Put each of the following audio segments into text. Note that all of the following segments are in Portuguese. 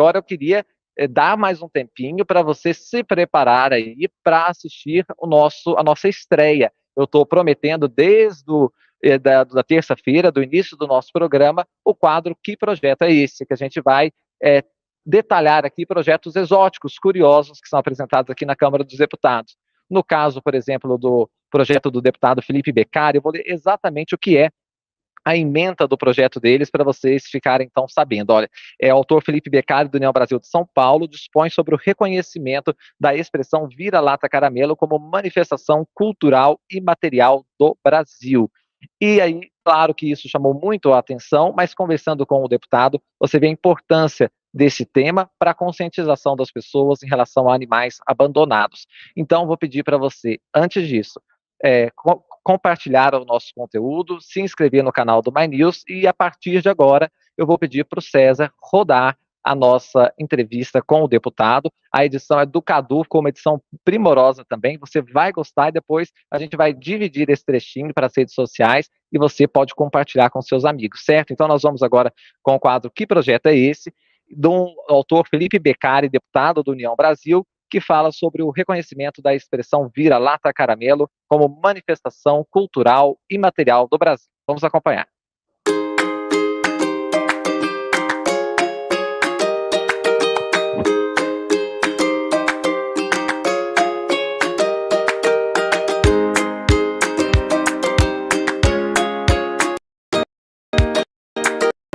Agora eu queria dar mais um tempinho para você se preparar aí para assistir a nossa estreia. Eu estou prometendo da terça-feira, do início do nosso programa, o quadro Que Projeto é Esse? Que a gente vai é, detalhar aqui projetos exóticos, curiosos, que são apresentados aqui na Câmara dos Deputados. No caso, por exemplo, do projeto do deputado Felipe Beccari, eu vou ler exatamente o que é a ementa do projeto deles para vocês ficarem então sabendo. Olha, o autor Felipe Beccari, do União Brasil de São Paulo, dispõe sobre o reconhecimento da expressão vira-lata caramelo como manifestação cultural e material do Brasil. E aí, claro que isso chamou muito a atenção, mas conversando com o deputado, você vê a importância desse tema para a conscientização das pessoas em relação a animais abandonados. Então, vou pedir para você, antes disso, compartilhar o nosso conteúdo, se inscrever no canal do My News e a partir de agora eu vou pedir para o César rodar a nossa entrevista com o deputado. A edição é do Cadu, com uma edição primorosa também, você vai gostar e depois a gente vai dividir esse trechinho para as redes sociais e você pode compartilhar com seus amigos, certo? Então nós vamos agora com o quadro Que Projeto é Esse? Do autor Felipe Beccari, deputado do União Brasil, que fala sobre o reconhecimento da expressão vira-lata caramelo como manifestação cultural e material do Brasil. Vamos acompanhar.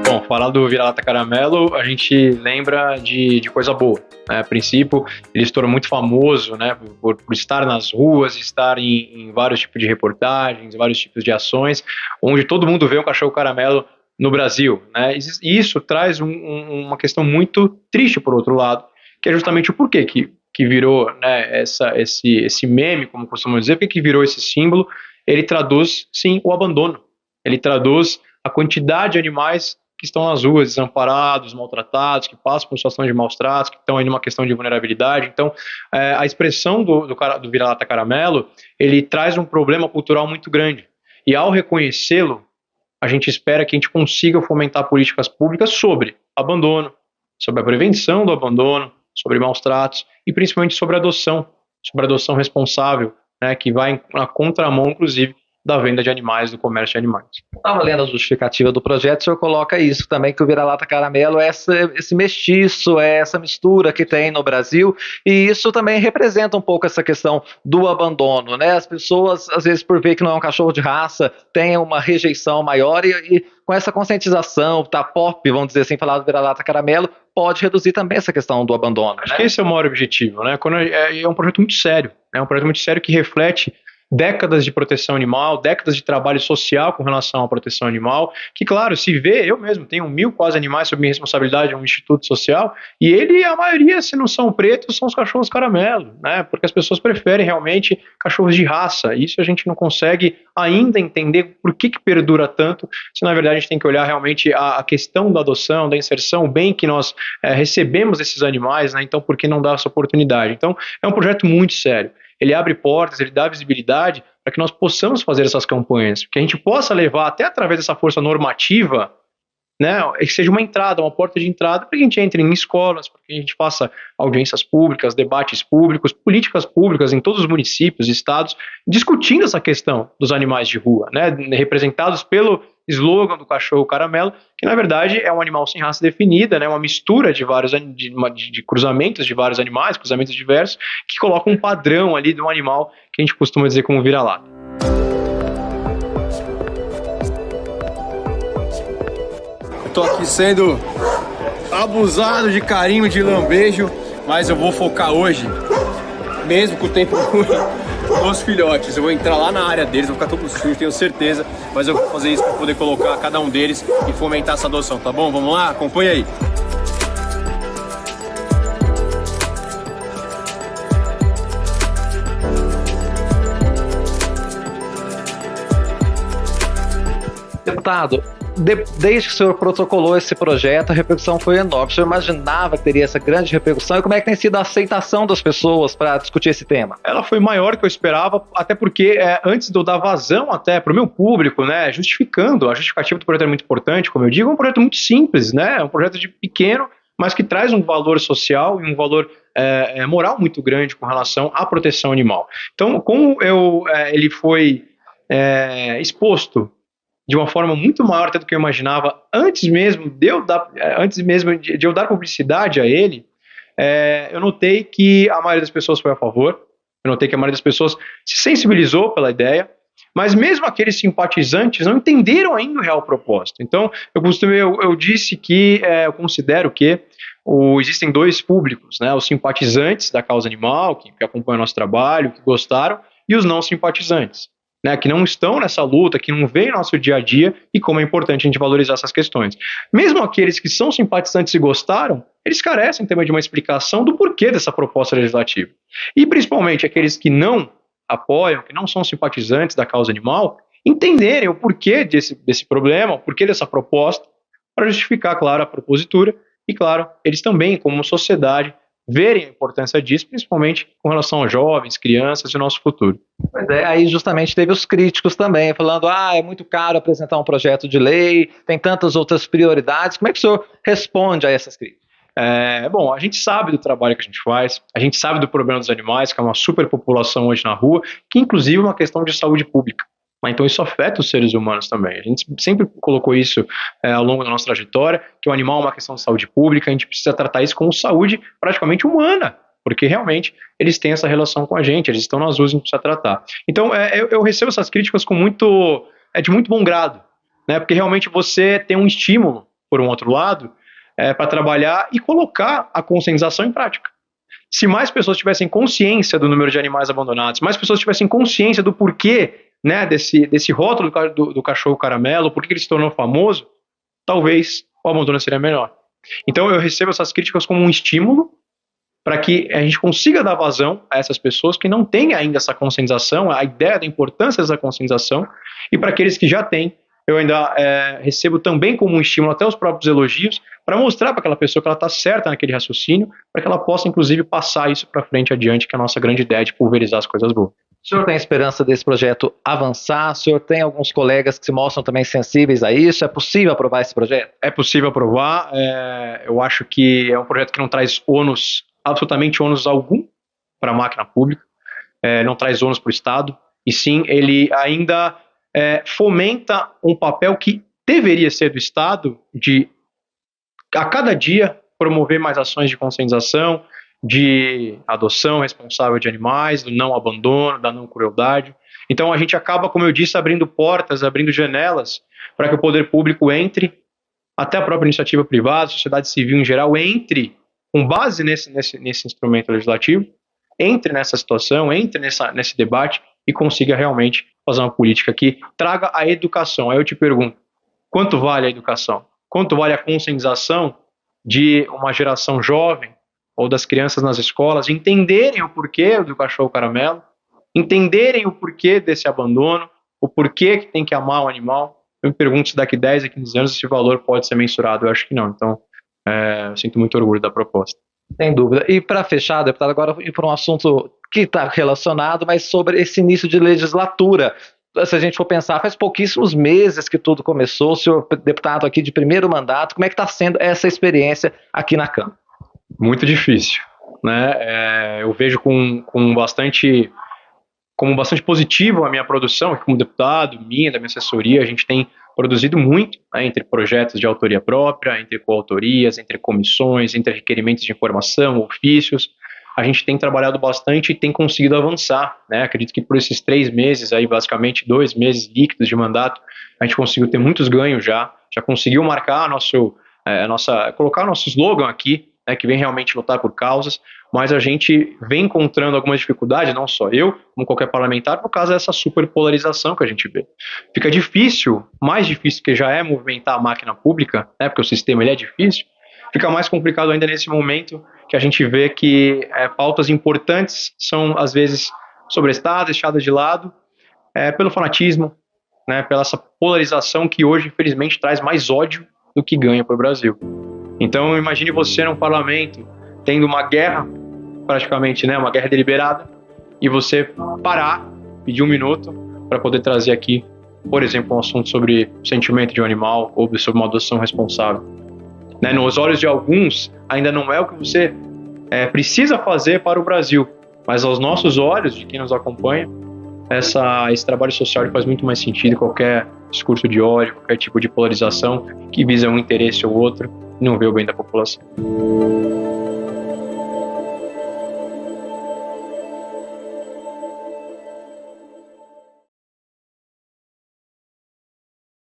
Bom, falar do vira-lata caramelo, a gente lembra de coisa boa, né? A princípio, ele estourou muito famoso, né, por estar nas ruas, estar em vários tipos de reportagens, vários tipos de ações, onde todo mundo vê um cachorro caramelo no Brasil, né? E isso traz uma questão muito triste, por outro lado, que é justamente o porquê que virou, né, esse meme, como costumam dizer, porque que virou esse símbolo. Ele traduz, sim, o abandono. Ele traduz a quantidade de animais que estão nas ruas, desamparados, maltratados, que passam por situação de maus tratos, que estão aí numa questão de vulnerabilidade. Então, a expressão do vira-lata caramelo, ele traz um problema cultural muito grande. E ao reconhecê-lo, a gente espera que a gente consiga fomentar políticas públicas sobre abandono, sobre a prevenção do abandono, sobre maus tratos e principalmente sobre a adoção responsável, né, que vai na contramão, inclusive, da venda de animais, do comércio de animais. Estava lendo a justificativa do projeto, o senhor coloca isso também, que o vira-lata caramelo é esse mestiço, é essa mistura que tem no Brasil, e isso também representa um pouco essa questão do abandono, né? As pessoas, às vezes, por ver que não é um cachorro de raça, têm uma rejeição maior, e com essa conscientização, tá pop, vamos dizer assim, falar do vira-lata caramelo, pode reduzir também essa questão do abandono. Acho que esse é o maior objetivo, né? É um projeto muito sério, é um projeto muito sério que reflete décadas de proteção animal, décadas de trabalho social com relação à proteção animal, que, claro, se vê, eu mesmo tenho quase animais sob minha responsabilidade, um instituto social, e a maioria, se não são pretos, são os cachorros caramelo, né? Porque as pessoas preferem realmente cachorros de raça. Isso a gente não consegue ainda entender por que perdura tanto, se na verdade a gente tem que olhar realmente a questão da adoção, da inserção, o bem que nós recebemos desses animais, né? Então por que não dar essa oportunidade? Então é um projeto muito sério. Ele abre portas, ele dá visibilidade para que nós possamos fazer essas campanhas, que a gente possa levar até através dessa força normativa, né, que seja uma entrada, uma porta de entrada para que a gente entre em escolas, para que a gente faça audiências públicas, debates públicos, políticas públicas em todos os municípios, estados, discutindo essa questão dos animais de rua, né, representados pelo slogan do cachorro caramelo, que na verdade é um animal sem raça definida, né, uma mistura de vários de cruzamentos de vários animais, cruzamentos diversos, que coloca um padrão ali de um animal que a gente costuma dizer como vira-lata. Tô aqui sendo abusado de carinho, de lambejo, mas eu vou focar hoje, mesmo com o tempo ruim, nos filhotes. Eu vou entrar lá na área deles, vou ficar todo sujo, tenho certeza, mas eu vou fazer isso para poder colocar cada um deles e fomentar essa adoção, tá bom? Vamos lá? Acompanha aí. Deputado, desde que o senhor protocolou esse projeto, a repercussão foi enorme. O senhor imaginava que teria essa grande repercussão? E como é que tem sido a aceitação das pessoas para discutir esse tema? Ela foi maior que eu esperava, até porque antes de eu dar vazão até para o meu público, né, justificando, a justificativa do projeto é muito importante, como eu digo, é um projeto muito simples, né, é um projeto de pequeno, mas que traz um valor social e um valor moral muito grande com relação à proteção animal. Então, como ele foi exposto de uma forma muito maior até do que eu imaginava, antes mesmo de eu dar publicidade a ele, eu notei que a maioria das pessoas foi a favor, eu notei que a maioria das pessoas se sensibilizou pela ideia, mas mesmo aqueles simpatizantes não entenderam ainda o real propósito. Então, eu disse que eu considero que existem dois públicos, né? Os simpatizantes da causa animal, que acompanham o nosso trabalho, que gostaram, e os não simpatizantes, né? Que não estão nessa luta, que não veem nosso dia a dia, e como é importante a gente valorizar essas questões. Mesmo aqueles que são simpatizantes e gostaram, eles carecem também de uma explicação do porquê dessa proposta legislativa. E principalmente aqueles que não apoiam, que não são simpatizantes da causa animal, entenderem o porquê desse problema, o porquê dessa proposta, para justificar, claro, a propositura, e claro, eles também, como sociedade, verem a importância disso, principalmente com relação aos jovens, crianças e o nosso futuro. Pois é, aí justamente teve os críticos também, falando, é muito caro apresentar um projeto de lei, tem tantas outras prioridades. Como é que o senhor responde a essas críticas? Bom, a gente sabe do trabalho que a gente faz, a gente sabe do problema dos animais, que é uma superpopulação hoje na rua, que inclusive é uma questão de saúde pública. Então isso afeta os seres humanos também. A gente sempre colocou isso ao longo da nossa trajetória, que o animal é uma questão de saúde pública, a gente precisa tratar isso como saúde praticamente humana, porque realmente eles têm essa relação com a gente, eles estão nas ruas e a gente precisa tratar. Então eu recebo essas críticas com de muito bom grado, né? Porque realmente você tem um estímulo, por um outro lado, para trabalhar e colocar a conscientização em prática. Se mais pessoas tivessem consciência do número de animais abandonados, mais pessoas tivessem consciência do porquê, né, desse rótulo do cachorro caramelo, por que ele se tornou famoso, talvez o abandono seria melhor. Então eu recebo essas críticas como um estímulo para que a gente consiga dar vazão a essas pessoas que não têm ainda essa conscientização, a ideia da importância dessa conscientização, e para aqueles que já têm, eu ainda recebo também como um estímulo até os próprios elogios, para mostrar para aquela pessoa que ela está certa naquele raciocínio, para que ela possa, inclusive, passar isso para frente adiante, que é a nossa grande ideia de pulverizar as coisas boas. O senhor tem esperança desse projeto avançar? O senhor tem alguns colegas que se mostram também sensíveis a isso? É possível aprovar esse projeto? É possível aprovar. Eu acho que é um projeto que não traz absolutamente ônus algum para a máquina pública, não traz ônus para o Estado, e sim, ele ainda fomenta um papel que deveria ser do Estado de, a cada dia, promover mais ações de conscientização, de adoção responsável de animais, do não abandono, da não crueldade. Então a gente acaba, como eu disse, abrindo portas, abrindo janelas para que o poder público entre, até a própria iniciativa privada, a sociedade civil em geral, entre, com base nesse instrumento legislativo, entre nessa situação, entre nesse debate e consiga realmente fazer uma política que traga a educação. Aí eu te pergunto, quanto vale a educação? Quanto vale a conscientização de uma geração jovem ou das crianças nas escolas entenderem o porquê do cachorro caramelo, entenderem o porquê desse abandono, o porquê que tem que amar o animal? Eu me pergunto se daqui 10 a 15 anos esse valor pode ser mensurado. Eu acho que não. Então, eu sinto muito orgulho da proposta. Sem dúvida. E para fechar, deputado, agora ir para um assunto que está relacionado, mas sobre esse início de legislatura. Se a gente for pensar, faz pouquíssimos meses que tudo começou, o senhor deputado aqui de primeiro mandato, como é que está sendo essa experiência aqui na Câmara? Muito difícil, né? Eu vejo como bastante positivo a minha produção aqui como deputado, da minha assessoria. A gente tem produzido muito, né, entre projetos de autoria própria, entre coautorias, entre comissões, entre requerimentos de informação, ofícios. A gente tem trabalhado bastante e tem conseguido avançar, né? Acredito que por esses 3 meses, aí, basicamente 2 meses líquidos de mandato, a gente conseguiu ter muitos ganhos já conseguiu marcar colocar nosso slogan aqui, né, que vem realmente lutar por causas, mas a gente vem encontrando algumas dificuldades, não só eu, como qualquer parlamentar, por causa dessa superpolarização que a gente vê. Fica difícil, mais difícil que já é movimentar a máquina pública, né, porque o sistema ele é difícil, fica mais complicado ainda nesse momento que a gente vê que pautas importantes são, às vezes, sobrestadas, deixadas de lado, pelo fanatismo, né, pela essa polarização que hoje, infelizmente, traz mais ódio do que ganha para o Brasil. Então, imagine você num parlamento tendo uma guerra, praticamente, né, uma guerra deliberada, e você parar, pedir 1 minuto para poder trazer aqui, por exemplo, um assunto sobre o sentimento de um animal ou sobre uma adoção responsável. né? Nos olhos de alguns, ainda não é o que você precisa fazer para o Brasil, mas aos nossos olhos, de quem nos acompanha, esse trabalho social faz muito mais sentido. Qualquer discurso de ódio, qualquer tipo de polarização que visa um interesse ou outro, não vê o bem da população.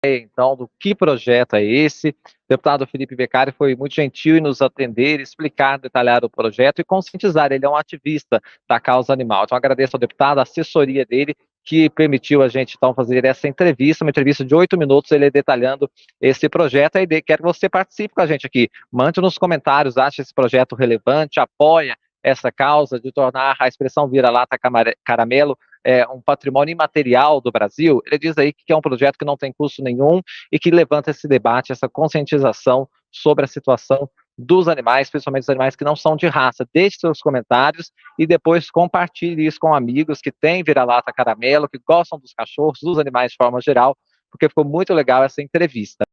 Então, do que projeto é esse? O deputado Felipe Beccari foi muito gentil em nos atender, explicar, detalhar o projeto e conscientizar. Ele é um ativista da causa animal. Então, agradeço ao deputado, a assessoria dele, que permitiu a gente, então, fazer essa entrevista, uma entrevista de 8 minutos, ele detalhando esse projeto. E quero que você participe com a gente aqui. Mande nos comentários, acha esse projeto relevante, apoia essa causa de tornar a expressão vira-lata caramelo um patrimônio imaterial do Brasil. Ele diz aí que é um projeto que não tem custo nenhum e que levanta esse debate, essa conscientização sobre a situação dos animais, principalmente os animais que não são de raça. Deixe seus comentários e depois compartilhe isso com amigos que têm vira-lata caramelo, que gostam dos cachorros, dos animais de forma geral, porque ficou muito legal essa entrevista.